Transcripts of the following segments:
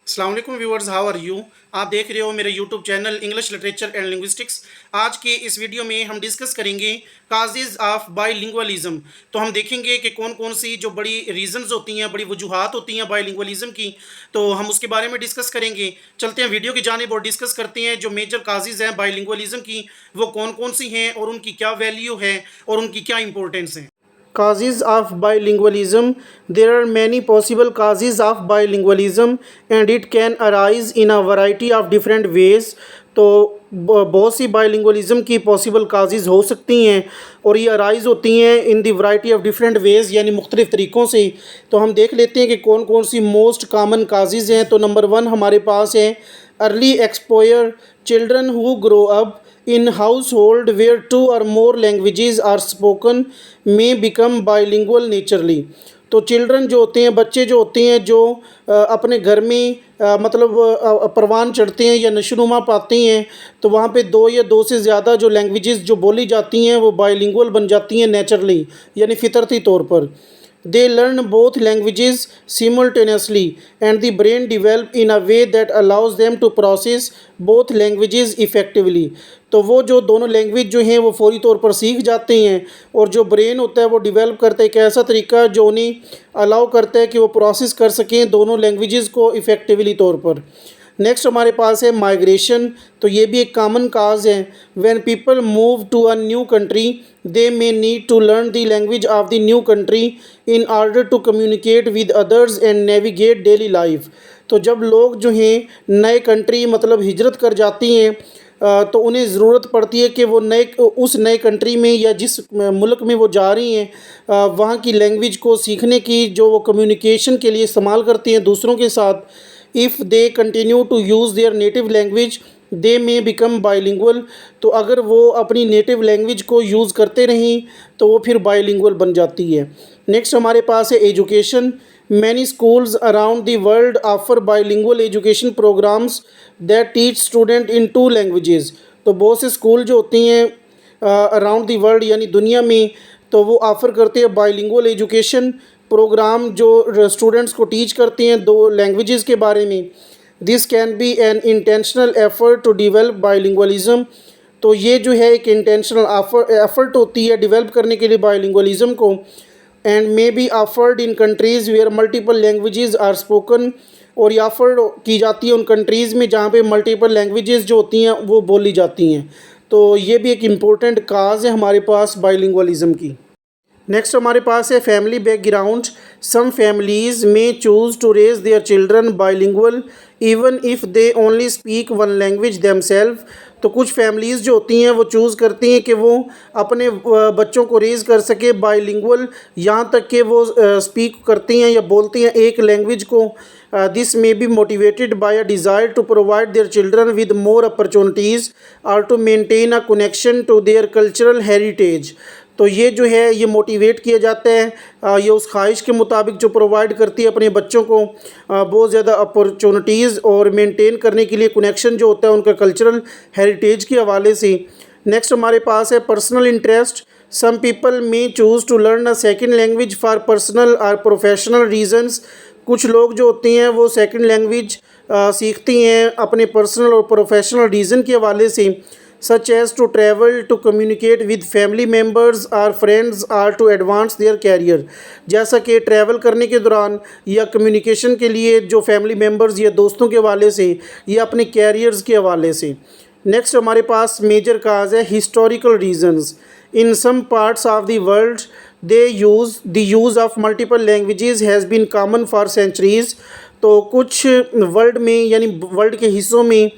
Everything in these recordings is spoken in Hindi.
अस्सलाम वालेकुम व्यूअर्स, हाउ आर यू। आप देख रहे हो मेरे YouTube channel English literature and linguistics. आज के इस वीडियो में हम डिस्कस करेंगे काजेज़ ऑफ बाईलिंगुअलिज्म। तो हम देखेंगे कि कौन कौन सी जो बड़ी रीज़न्स होती हैं, बड़ी वजूहात होती हैं बाईलिंगुअलिज्म की, तो हम उसके बारे में डिस्कस करेंगे। चलते हैं वीडियो की जानिब और डिस्कस करते हैं जो मेजर काजेज़ हैं बाईलिंगुअलिज्म की, वो कौन कौन सी हैं और उनकी क्या वैल्यू है और उनकी क्या इंपॉर्टेंस है। Causes of bilingualism. There are many possible causes of bilingualism and it can arise in a variety of different ways. तो बहुत सी बाईलिंगुअलिज्म की पॉसिबल काजेज़ हो सकती हैं और ये अराइज़ होती हैं इन दी वैरायटी ऑफ डिफरेंट वेज़, यानी मुख्तलिफ़ तरीक़ों से। तो हम देख लेते हैं कि कौन कौन सी मोस्ट कामन काजेज़ हैं। तो नंबर 1 हमारे पास है early exposure. Children who grow up in household where two or more languages are spoken may become bilingual naturally। तो चिल्ड्रन जो होते हैं, बच्चे जो होते हैं, जो अपने घर में मतलब परवान चढ़ते हैं या नशोनुमा पाते हैं, तो वहाँ पे दो या दो से ज़्यादा जो लैंग्वेजेस जो बोली जाती हैं वो बाइलिंगुअल बन जाती हैं नेचुरली, यानी फितरती तौर पर। They learn both languages simultaneously and the brain develop in a way that allows them to process both languages effectively। तो वो जो दोनों लैंग्वेज जो हैं वो फौरी तौर पर सीख जाते हैं और जो ब्रेन होता है वो डेवलप करता है एक ऐसा तरीका जो उन्हें अलाउ करता है कि वो प्रोसेस कर सकें दोनों लैंग्वेजेस को इफ़ेक्टिवली तौर पर। नेक्स्ट हमारे पास है माइग्रेशन। तो ये भी एक कॉमन काज है। When people move to a new country they may need to learn the language of the new country in order to communicate with others and navigate daily life. तो जब लोग जो हैं नए कंट्री मतलब हिजरत कर जाती हैं तो उन्हें ज़रूरत पड़ती है कि वो उस नए कंट्री में या जिस मुल्क में वो जा रही हैं वहाँ की लैंग्वेज को सीखने की, जो वो कम्युनिकेशन के लिए इस्तेमाल करती हैं दूसरों के साथ। If they continue to use their native language they may become bilingual. तो अगर वो अपनी नेटिव लैंग्वेज को यूज़ करते रहें तो वो फिर बाइलिंगुअल बन जाती है। नेक्स्ट हमारे पास है education. Many schools around the world offer bilingual education programmes that teach student in 2 languages. तो बहुत से स्कूल जो होती हैं अराउंड द वर्ल्ड यानी दुनिया में, तो वो ऑफ़र करते हैं बाइलिंगुअल एजुकेशन प्रोग्राम जो स्टूडेंट्स को टीच करते हैं 2 लैंग्वेजेस के बारे में। This can be an intentional effort to develop bilingualism. तो ये जो है एक इंटेंशनल एफर्ट होती है डेवलप करने के लिए बाइलिंगुअलिज्म को। And may be offered in countries where multiple languages are spoken. और ये ऑफर की जाती है उन कंट्रीज़ में जहाँ पे मल्टीपल लैंग्वेजेस जो होती हैं वो बोली जाती हैं। तो ये भी एक इम्पोर्टेंट काज है हमारे पास बाइलिंगुअलिज्म की। नेक्स्ट हमारे पास है family background. Some families may choose to raise their children bilingual even if they only speak one language themselves. तो कुछ फैमिलीज़ जो होती हैं वो चूज़ करती हैं कि वो अपने बच्चों को रेज़ कर सके बाइलिंगुअल, यहाँ तक कि वो स्पीक करती हैं या बोलती हैं एक लैंग्वेज को। This may be motivated by a desire to provide their children with more opportunities और to maintain a connection to their cultural heritage. तो ये जो है ये मोटिवेट किया जाता है ये उस ख्वाहिश के मुताबिक जो प्रोवाइड करती है अपने बच्चों को बहुत ज़्यादा अपॉर्चुनिटीज़ और मेंटेन करने के लिए कनेक्शन जो होता है उनका कल्चरल हेरिटेज के हवाले से। नेक्स्ट हमारे पास है personal interest. Some people may choose to learn a second language for personal और प्रोफेशनल रीजंस। कुछ लोग जो होते हैं वो सेकेंड लैंग्वेज सीखती हैं अपने पर्सनल और प्रोफेशनल रीज़न के हवाले से, such as to travel to communicate with family members or friends or to advance their career। जैसा कि ट्रैवल करने के दौरान या कम्युनिकेशन के लिए जो फैमिली मेम्बर्स या दोस्तों के हवाले से या अपने कैरियर्स के हवाले से। नेक्स्ट हमारे पास मेजर काज है historical reasons. In some parts of the world the use of multiple languages has been common for centuries. तो कुछ वर्ल्ड में यानी वर्ल्ड के हिस्सों में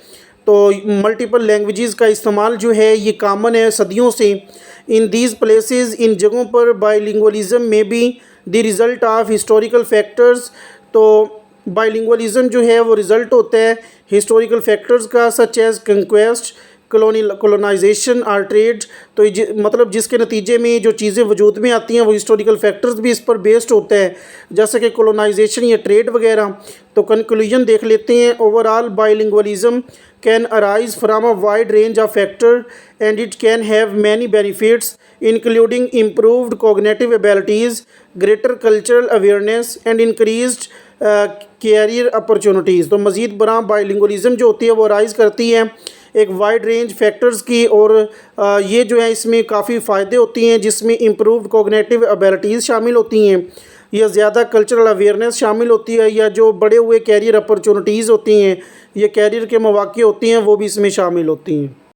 तो मल्टीपल लैंग्वेजेस का इस्तेमाल जो है ये कॉमन है सदियों से। इन दीज प्लेसेस, इन जगहों पर बाइलिंगुअलिज्म में be the result of historical factors. तो बाइलिंगुअलिज्म जो है वो रिज़ल्ट होता है हिस्टोरिकल फैक्टर्स का, सच एज कंक्वेस्ट, कॉलोनाइजेशन और ट्रेड। तो मतलब जिसके नतीजे में जो चीज़ें वजूद में आती हैं वो हिस्टोरिकल फैक्टर्स भी इस पर बेस्ड होता है, जैसे कि कॉलोनाइजेशन या ट्रेड वगैरह। तो कंक्लूजन देख लेते हैं। Overall bilingualism can arise from a wide range of factors and it can have many benefits including improved cognitive abilities, greater cultural awareness and increased career opportunities. तो मज़ीद बराह बाइलिंगुअलिज़म जो होती है वो राइज़ करती है एक वाइड रेंज फैक्टर्स की, और ये जो है इसमें काफ़ी फ़ायदे होती हैं, जिसमें इम्प्रूव्ड कोग्निटिव एबिलिटीज़ शामिल होती हैं, या ज़्यादा कल्चरल अवेयरनेस शामिल होती है, या जो बड़े हुए कैरियर अपॉर्चुनिटीज़ होती हैं, ये कैरियर के मौक़े होती हैं, वो भी इसमें शामिल होती हैं।